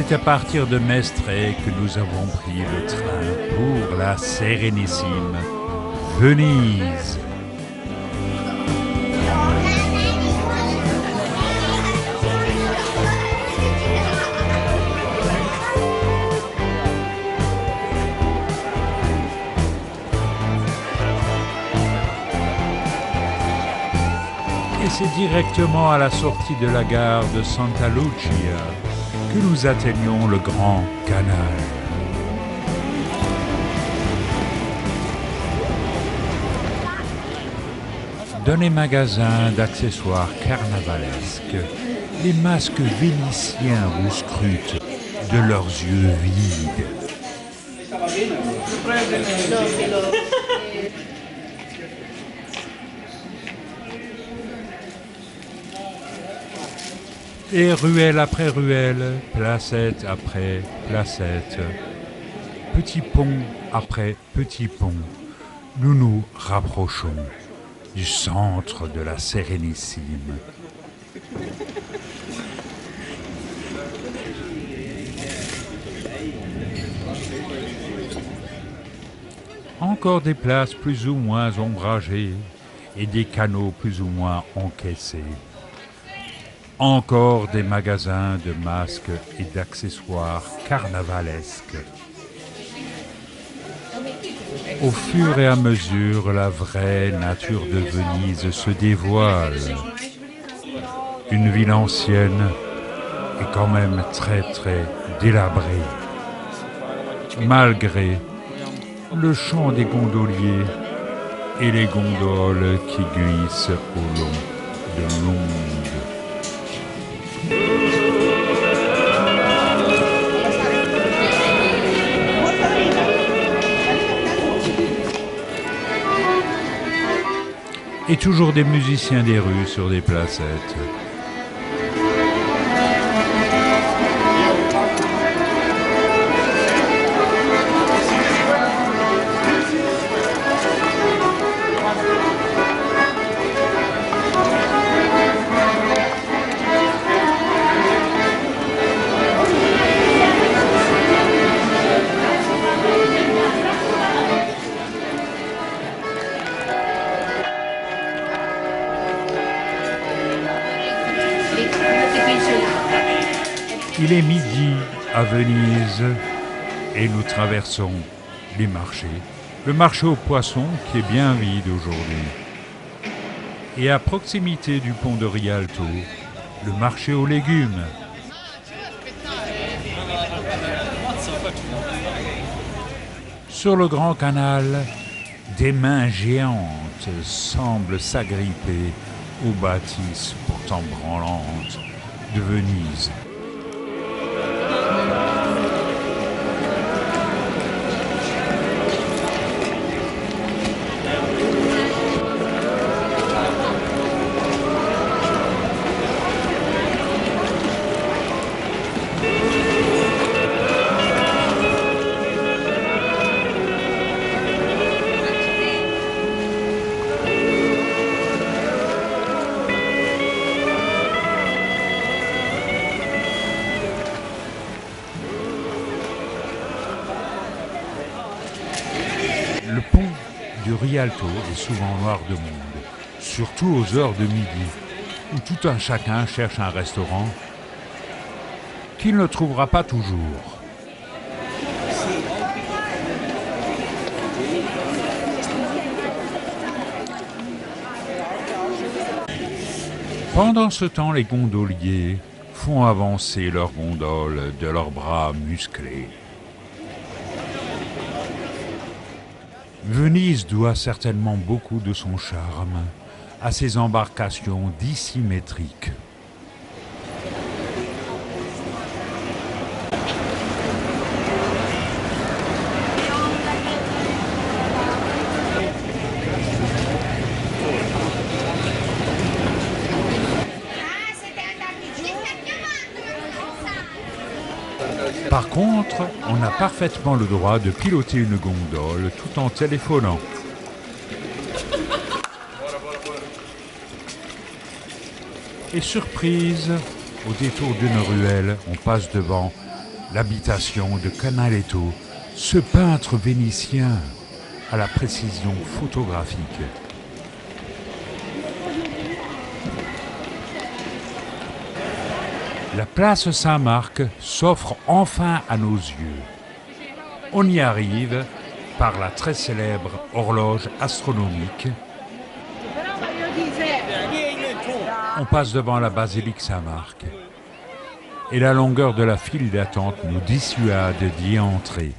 C'est à partir de Mestre que nous avons pris le train pour la sérénissime Venise. Et c'est directement à la sortie de la gare de Santa Lucia que nous atteignons le Grand Canal. Dans les magasins d'accessoires carnavalesques, les masques vénitiens vous scrutent de leurs yeux vides. Et ruelle après ruelle, placette après placette, petit pont après petit pont, nous nous rapprochons du centre de la Sérénissime. Encore des places plus ou moins ombragées et des canaux plus ou moins encaissés. Encore des magasins de masques et d'accessoires carnavalesques. Au fur et à mesure, la vraie nature de Venise se dévoile. Une ville ancienne et quand même très délabrée. Malgré le chant des gondoliers et les gondoles qui glissent au long de longues. Et toujours des musiciens des rues sur des placettes. Il est midi à Venise et nous traversons les marchés. Le marché aux poissons qui est bien vide aujourd'hui. Et à proximité du pont de Rialto, le marché aux légumes. Sur le Grand Canal, des mains géantes semblent s'agripper aux bâtisses pourtant branlantes de Venise. Le pont du Rialto est souvent noir de monde, surtout aux heures de midi, où tout un chacun cherche un restaurant qu'il ne trouvera pas toujours. Pendant ce temps, les gondoliers font avancer leurs gondoles de leurs bras musclés. Venise doit certainement beaucoup de son charme à ses embarcations dissymétriques. Par contre, on a parfaitement le droit de piloter une gondole tout en téléphonant. Et surprise, au détour d'une ruelle, on passe devant l'habitation de Canaletto, ce peintre vénitien à la précision photographique. La place Saint-Marc s'offre enfin à nos yeux. On y arrive par la très célèbre horloge astronomique. On passe devant la basilique Saint-Marc et la longueur de la file d'attente nous dissuade d'y entrer.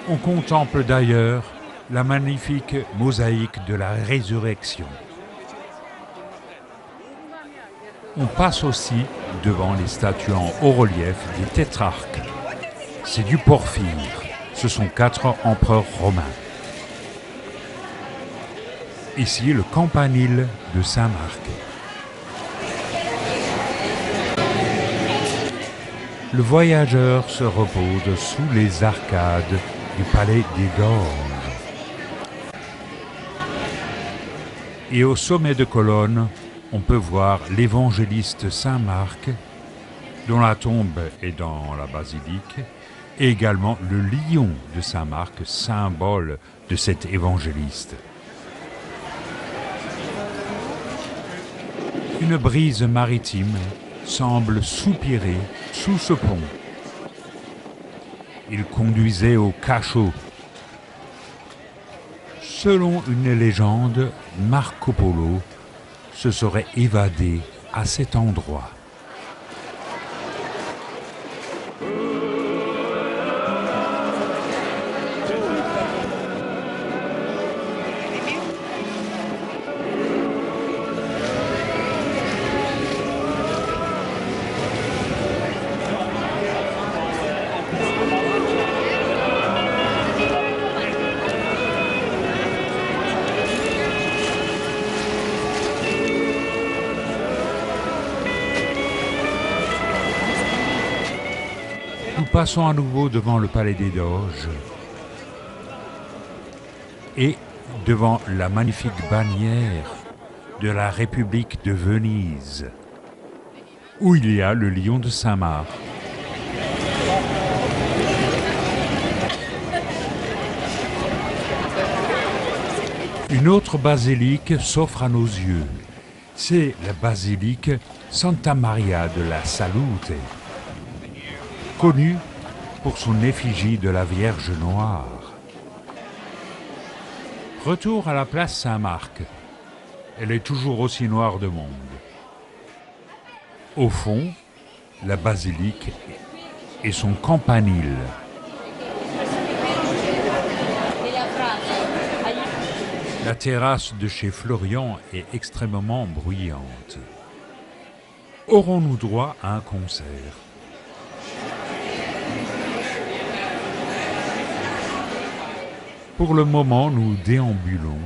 On contemple d'ailleurs la magnifique mosaïque de la résurrection. On passe aussi devant les statues en haut-relief des tétrarques. C'est du porphyre. Ce sont 4 empereurs romains. Ici, le campanile de Saint-Marc. Le voyageur se repose sous les arcades du palais des Doges. Et au sommet de colonne, on peut voir l'évangéliste Saint-Marc, dont la tombe est dans la basilique, et également le lion de Saint-Marc, symbole de cet évangéliste. Une brise maritime semble soupirer sous ce pont. Il conduisait au cachot. Selon une légende, Marco Polo se serait évadé à cet endroit. Nous passons à nouveau devant le palais des Doges et devant la magnifique bannière de la République de Venise, où il y a le lion de Saint-Marc. Une autre basilique s'offre à nos yeux. C'est la basilique Santa Maria de la Salute, connue pour son effigie de la Vierge Noire. Retour à la place Saint-Marc. Elle est toujours aussi noire de monde. Au fond, la basilique et son campanile. La terrasse de chez Florian est extrêmement bruyante. Aurons-nous droit à un concert ? Pour le moment, nous déambulons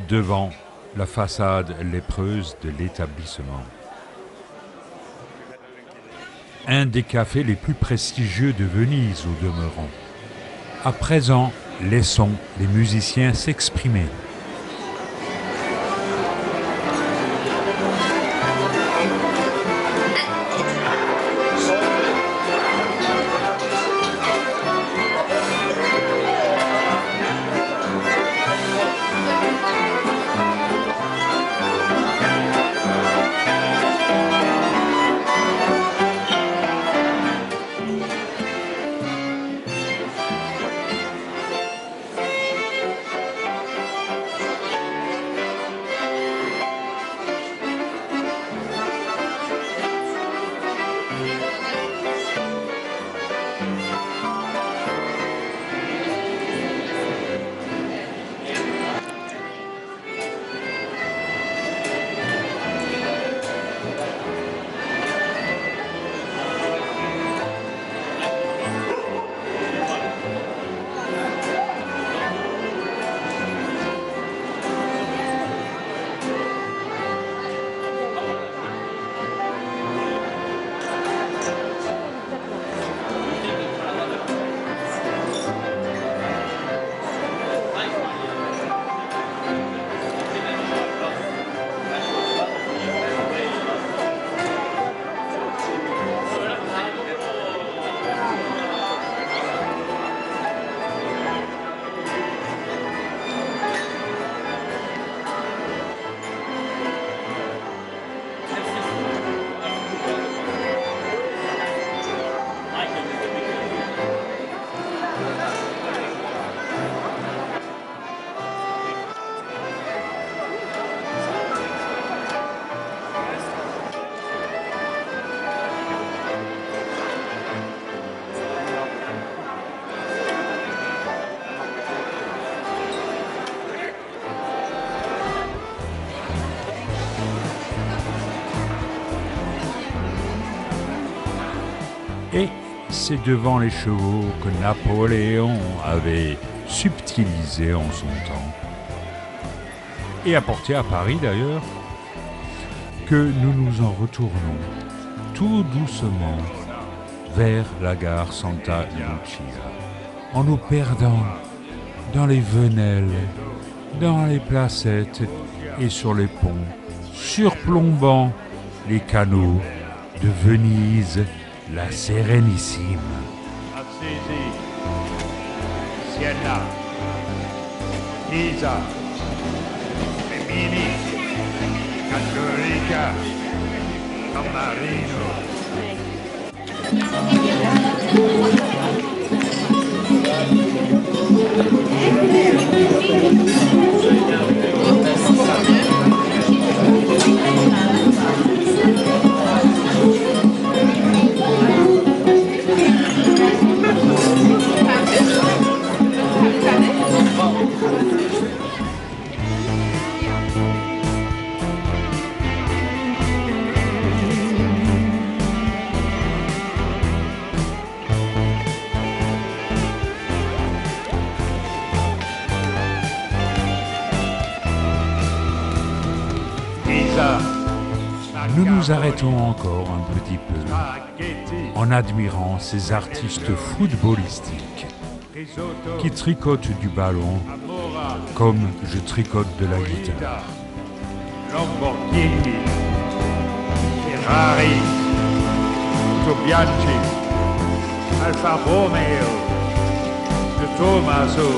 devant la façade lépreuse de l'établissement. Un des cafés les plus prestigieux de Venise au demeurant. À présent, laissons les musiciens s'exprimer. c'est devant les chevaux que Napoléon avait subtilisé en son temps, et apporté à Paris d'ailleurs, que nous nous en retournons tout doucement vers la gare Santa Lucia, en nous perdant dans les venelles, dans les placettes et sur les ponts, surplombant les canaux de Venise, la Sérénissime. Assisi, Siena, Pisa, Rimini, Cattolica, San Marino. Nous nous arrêtons encore un petit peu en admirant ces artistes footballistiques qui tricotent du ballon comme je tricote de la guitare. Lamborghini, Ferrari, Tobiachi, Alfa Romeo, de Tommaso.